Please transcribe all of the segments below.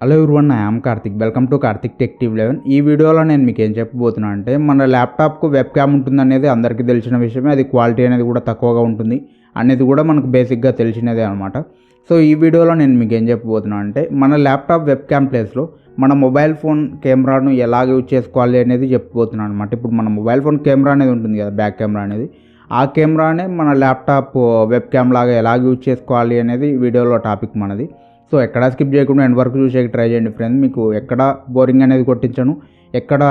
Hello everyone, I am Karthik. Welcome to Karthik tech TV 11. ఈ వీడియోలో నేను మీకు ఏం చెప్పబోతున్నా అంటే, మన ల్యాప్టాప్కు వెబ్ క్యామ్ ఉంటుందనేది అందరికీ తెలిసిన విషయమే. అది క్వాలిటీ అనేది కూడా తక్కువగా ఉంటుంది అనేది కూడా మనకు బేసిక్గా తెలిసినదే అనమాట. సో ఈ వీడియోలో నేను మీకు ఏం చెప్పబోతున్నా అంటే, మన ల్యాప్టాప్ వెబ్ క్యామ్ ప్లేస్లో మన మొబైల్ ఫోన్ కెమెరాను ఎలాగ యూజ్ చేసుకోవాలి అనేది చెప్పబోతున్నాను అనమాట. ఇప్పుడు మన మొబైల్ ఫోన్ కెమెరా అనేది ఉంటుంది కదా, బ్యాక్ కెమెరా అనేది, ఆ కెమెరానే మన ల్యాప్టాప్ వెబ్ క్యామ్ లాగా ఎలాగ యూజ్ చేసుకోవాలి అనేది వీడియోలో టాపిక్ మనది. సో ఎక్కడా స్కిప్ చేయకుండా ఎండ్ వరకు చూసేకి ట్రై చేయండి ఫ్రెండ్స్. మీకు ఎక్కడ బోరింగ్ అనేది కొట్టించను, ఎక్కడ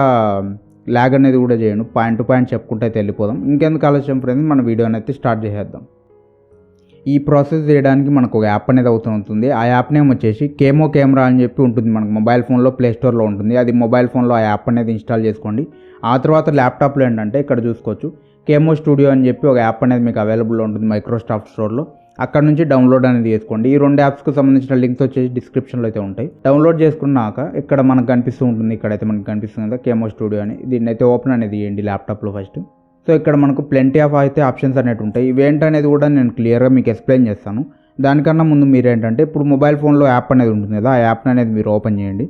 ల్యాగ్ అనేది కూడా చేయను, పాయింట్ టు పాయింట్ చెప్పుకుంటే వెళ్ళిపోదాం. ఇంకెందుకు ఆలస్యం ఫ్రెండ్స్, మన వీడియోని అయితే స్టార్ట్ చేసేద్దాం. ఈ ప్రాసెస్ చేయడానికి మనకు ఒక యాప్ అనేది అవుతుంది. ఆ యాప్ నేమ్ వచ్చేసి కేమో కెమెరా అని చెప్పి ఉంటుంది. మనకు మొబైల్ ఫోన్లో ప్లే స్టోర్లో ఉంటుంది. అది మొబైల్ ఫోన్లో ఆ యాప్ అనేది ఇన్స్టాల్ చేసుకోండి. ఆ తర్వాత ల్యాప్టాప్లో ఏంటంటే ఇక్కడ చూసుకోవచ్చు, కేమో స్టూడియో అని చెప్పి ఒక యాప్ అనేది మీకు అవైలబుల్లో ఉంటుంది మైక్రోసాఫ్ట్ స్టోర్లో. అక్కడ నుంచి డౌన్లోడ్ అనేది చేసుకోండి. ఈ రెండు యాప్స్కి సంబంధించిన లింక్స్ వచ్చేసి డిస్క్రిప్షన్లో అయితే ఉంటాయి. డౌన్లోడ్ చేసుకున్నాక ఇక్కడ మనకు కనిపిస్తూ ఉంటుంది, ఇక్కడైతే మనకు కనిపిస్తుంది కదా కేమో స్టూడియో అని. దీన్ని అయితే ఓపెన్ అనేది చేయండి ల్యాప్టాప్లో ఫస్ట్. సో ఇక్కడ మనకు ప్లెంటీ ఆఫ్ అయితే ఆప్షన్స్ అనేవి ఉంటాయి. ఇవేంటనేది కూడా నేను క్లియర్గా మీకు ఎక్స్ప్లెయిన్ చేస్తాను. దానికన్నా ముందు మీరు ఏంటంటే, ఇప్పుడు మొబైల్ ఫోన్లో యాప్ అనేది ఉంటుంది కదా, ఆ యాప్ అనేది మీరు ఓపెన్ చేయండి.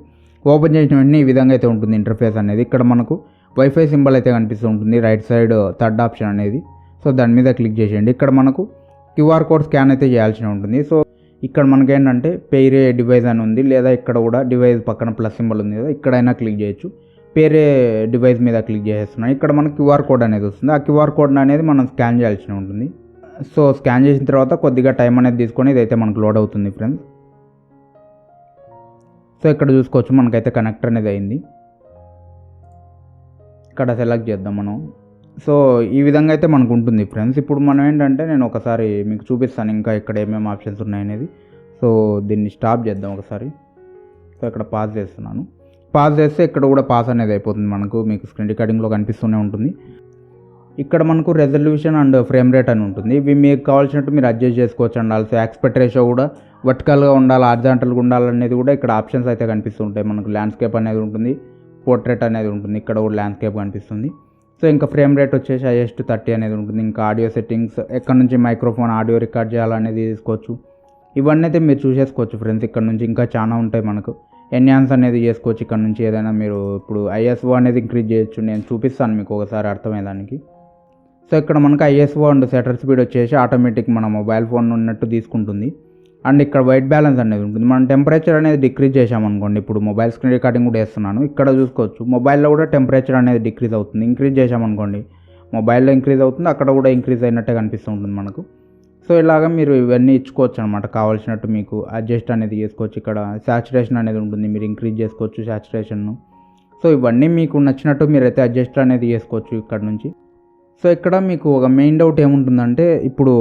ఓపెన్ చేసిన వెంటనే ఈ విధంగా అయితే ఉంటుంది ఇంటర్ఫేస్ అనేది. ఇక్కడ మనకు వైఫై సింబల్ అయితే కనిపిస్తూ ఉంటుంది, రైట్ సైడ్ థర్డ్ ఆప్షన్ అనేది. సో దాని మీద క్లిక్ చేసేయండి. ఇక్కడ మనకు క్యూఆర్ కోడ్ స్కాన్ అయితే చేయాల్సి ఉంటుంది. సో ఇక్కడ మనకేంటంటే పేరే డివైస్ అని ఉంది, లేదా ఇక్కడ కూడా డివైస్ పక్కన ప్లస్ సింబల్ ఉంది కదా, ఇక్కడైనా క్లిక్ చేయొచ్చు. పేరే డివైస్ మీద క్లిక్ చేసేస్తున్నాం. ఇక్కడ మనకు క్యూఆర్ కోడ్ అనేది వస్తుంది. ఆ క్యూఆర్ కోడ్ అనేది మనం స్కాన్ చేయాల్సి ఉంటుంది. సో స్కాన్ చేసిన తర్వాత కొద్దిగా టైం అనేది తీసుకొని ఇదైతే మనకు లోడ్ అవుతుంది ఫ్రెండ్స్. సో ఇక్కడ చూసుకోవచ్చు మనకైతే కనెక్టర్ అనేది అయింది. ఇక్కడ సెలెక్ట్ చేద్దాం మనం. సో ఈ విధంగా అయితే మనకు ఉంటుంది ఫ్రెండ్స్. ఇప్పుడు మనం ఏంటంటే, నేను ఒకసారి మీకు చూపిస్తాను ఇంకా ఇక్కడ ఏమేమి ఆప్షన్స్ ఉన్నాయనేది. సో దీన్ని స్టాప్ చేద్దాం ఒకసారి. సో ఇక్కడ పాజ్ చేస్తున్నాను. పాజ్ చేస్తే ఇక్కడ కూడా పాస్ అనేది అయిపోతుంది మనకు, మీకు స్క్రీన్ రికార్డింగ్లో కనిపిస్తూనే ఉంటుంది. ఇక్కడ మనకు రెజల్యూషన్ అండ్ ఫ్రేమ్ రేట్ అని ఉంటుంది. ఇవి మీకు కావాల్సినట్టు మీరు అడ్జస్ట్ చేసుకోవచ్చు అండి. ఆల్సో యాస్పెక్ట్ రేషియో కూడా వర్టికల్గా ఉండాలి, హారిజాంటల్గా ఉండాలనేది కూడా ఇక్కడ ఆప్షన్స్ అయితే కనిపిస్తుంటాయి. మనకు ల్యాండ్స్కేప్ అనేది ఉంటుంది, పోర్ట్రేట్ అనేది ఉంటుంది, ఇక్కడ కూడా ల్యాండ్స్కేప్ కనిపిస్తుంది. సో ఇంకా ఫ్రేమ్ రేట్ వచ్చేసి హైయెస్ట్ 30 అనేది ఉంటుంది. ఇంకా ఆడియో సెట్టింగ్స్, ఎక్కడ నుంచి మైక్రోఫోన్ ఆడియో రికార్డ్ చేయాలనేది తీసుకోవచ్చు. ఇవన్నీ అయితే మీరు చూసేసుకోవచ్చు ఫ్రెండ్స్. ఇక్కడ నుంచి ఇంకా చాలా ఉంటాయి మనకు. ఎన్హాన్స్ అనేది చేసుకోవచ్చు ఇక్కడ నుంచి. ఏదైనా మీరు ఇప్పుడు ఐఎస్ఓ అనేది ఇంక్రీజ్ చేయొచ్చు. నేను చూపిస్తాను మీకు ఒకసారి అర్థమయ్యేదానికి. సో ఇక్కడ మనకు ఐఎస్ఓ అండ్ షట్టర్ స్పీడ్ వచ్చేసి ఆటోమేటిక్ మన మొబైల్ ఫోన్ ఉన్నట్టు తీసుకుంటుంది. అండ్ ఇక్కడ వైట్ బ్యాలెన్స్ అనేది ఉంటుంది. మనం టెంపరేచర్ అనేది డిక్రీజ్ చేసామనుకోండి, ఇప్పుడు మొబైల్ స్క్రీన్ రికార్డింగ్ కూడా వేస్తున్నాను, ఇక్కడ చూసుకోవచ్చు మొబైల్లో కూడా టెంపరేచర్ అనేది డిక్రీజ్ అవుతుంది. ఇంక్రీజ్ చేసామనుకోండి, మొబైల్లో ఇంక్రీజ్ అవుతుంది, అక్కడ కూడా ఇంక్రీజ్ అయినట్టే కనిపిస్తూ ఉంటుంది మనకు. సో ఇలాగ మీరు ఇవన్నీ ఇచ్చుకోవచ్చు అనమాట, కావాల్సినట్టు మీకు అడ్జస్ట్ అనేది చేసుకోవచ్చు. ఇక్కడ సాచురేషన్ అనేది ఉంటుంది, మీరు ఇంక్రీజ్ చేసుకోవచ్చు సాచురేషన్ను. సో ఇవన్నీ మీకు నచ్చినట్టు మీరైతే అడ్జస్ట్ అనేది చేసుకోవచ్చు ఇక్కడ నుంచి. సో ఇక్కడ మీకు ఒక మెయిన్ డౌట్ ఏముంటుందంటే, ఇప్పుడు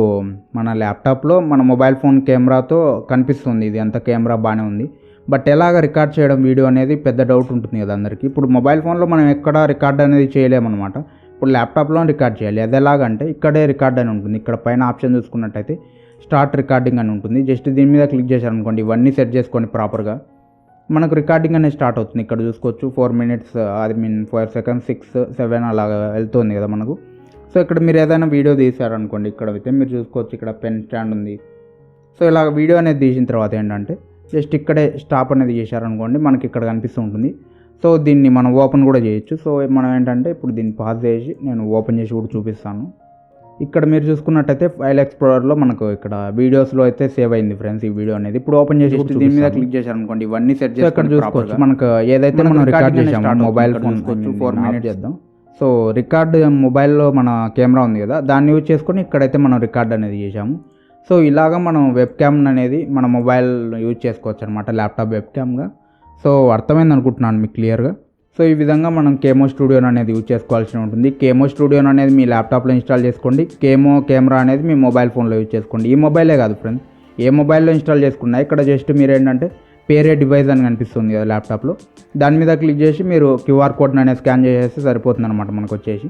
మన ల్యాప్టాప్లో మన మొబైల్ ఫోన్ కెమెరాతో కనిపిస్తుంది ఇది అంత కెమెరా బాగానే ఉంది, బట్ ఎలాగ రికార్డ్ చేయడం వీడియో అనేది పెద్ద డౌట్ ఉంటుంది కదా అందరికీ. ఇప్పుడు మొబైల్ ఫోన్లో మనం ఎక్కడ రికార్డ్ అనేది చేయలేమన్నమాట. ఇప్పుడు ల్యాప్టాప్లో రికార్డ్ చేయాలి. అది ఎలాగంటే, ఇక్కడే రికార్డ్ అని ఉంటుంది. ఇక్కడ పైన ఆప్షన్ చూసుకున్నట్టయితే స్టార్ట్ రికార్డింగ్ అని ఉంటుంది. జస్ట్ దీని మీద క్లిక్ చేశారనుకోండి, ఇవన్నీ సెట్ చేసుకోండి ప్రాపర్గా, మనకు రికార్డింగ్ అనేది స్టార్ట్ అవుతుంది. ఇక్కడ చూసుకోవచ్చు 4 minutes, 4 seconds, 6, 7 అలాగా వెళ్తుంది కదా మనకు. సో ఇక్కడ మీరు ఏదైనా వీడియో తీశారనుకోండి, ఇక్కడ అయితే మీరు చూసుకోవచ్చు, ఇక్కడ పెన్ స్టాండ్ ఉంది. సో ఇలా వీడియో అనేది తీసిన తర్వాత ఏంటంటే, జస్ట్ ఇక్కడే స్టాప్ అనేది చేశారనుకోండి, మనకి ఇక్కడ కనిపిస్తూ ఉంటుంది. సో దీన్ని మనం ఓపెన్ కూడా చేయొచ్చు. సో మనం ఏంటంటే, ఇప్పుడు దీన్ని పాజ్ చేసి నేను ఓపెన్ చేసి కూడా చూపిస్తాను. ఇక్కడ మీరు చూసుకున్నట్టయితే ఫైల్ ఎక్స్ప్లోరర్లో మనకు ఇక్కడ వీడియోస్లో అయితే సేవ్ అయింది ఫ్రెండ్స్ ఈ వీడియో అనేది. ఇప్పుడు ఓపెన్ చేసి దీని మీద క్లిక్ చేశారనుకోండి, ఇవన్నీ సెట్ చేసి ఇక్కడ చూసుకోవచ్చు మనకు ఏదైతే మనం రికార్డ్ చేసామో మొబైల్ ఫోన్ 4 minutes చేద్దాం. సో రికార్డ్ మొబైల్లో మన కెమెరా ఉంది కదా, దాన్ని యూజ్ చేసుకొని ఇక్కడైతే మనం రికార్డ్ అనేది చేసాము. సో ఇలాగ మనం వెబ్ క్యామ్ అనేది మన మొబైల్ యూజ్ చేసుకోవచ్చు అనమాట, ల్యాప్టాప్ వెబ్ క్యామ్గా. సో అర్థమైంది అనుకుంటున్నాను మీకు క్లియర్గా. సో ఈ విధంగా మనం కేమో స్టూడియో అనేది యూజ్ చేసుకోవాల్సి ఉంటుంది. కేమో స్టూడియో అనేది మీ ల్యాప్టాప్లో ఇన్స్టాల్ చేసుకోండి. కేమో కెమెరా అనేది మీ మొబైల్ ఫోన్లో యూజ్ చేసుకోండి. ఈ మొబైలే కాదు ఫ్రెండ్స్, ఏ మొబైల్లో ఇన్స్టాల్ చేసుకున్నా ఇక్కడ జస్ట్ మీరు ఏంటంటే పేరే డివైస్ అని కనిపిస్తుంది కదా ల్యాప్టాప్లో, దాని మీద క్లిక్ చేసి మీరు క్యూఆర్ కోడ్ అనేది స్కాన్ చేసేస్తే సరిపోతుంది అనమాట మనకు వచ్చేసి.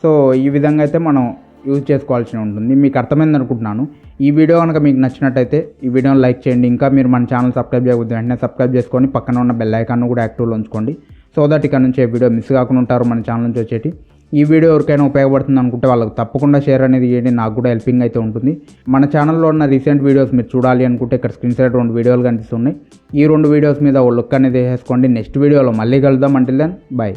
సో ఈ విధంగా అయితే మనం యూజ్ చేసుకోవాల్సి ఉంటుంది. మీకు అర్థమైంది అనుకుంటున్నాను. ఈ వీడియో కనుక మీకు నచ్చినట్టయితే ఈ వీడియోని లైక్ చేయండి. ఇంకా మీరు మన ఛానల్ సబ్స్క్రైబ్ చేయకపోతే వెంటనే సబ్స్క్రైబ్ చేసుకొని పక్కన ఉన్న బెల్ ఐకాన్ కూడా యాక్టివ్లో ఉంచుకోండి. సో దట్ ఇక్కడ నుంచి వీడియో మిస్ కాకుండా ఉంటారు మన ఛానల్ నుంచి వచ్చేటి. ఈ వీడియో ఎవరికైనా ఉపయోగపడుతుంది అనుకుంటే వాళ్ళకి తప్పకుండా షేర్ అనేది చేయండి, నాకు కూడా హెల్పింగ్ అయితే ఉంటుంది. మన ఛానల్లో ఉన్న రీసెంట్ వీడియోస్ మీరు చూడాలి అనుకుంటే ఇక్కడ స్క్రీన్ సైడ్ 2 వీడియోలు కనిపిస్తున్నాయి. ఈ 2 వీడియోస్ మీద ఓ లుక్ అనేది వేసుకోండి. నెక్స్ట్ వీడియోలో మళ్ళీ కలుద్దాం. Until then by.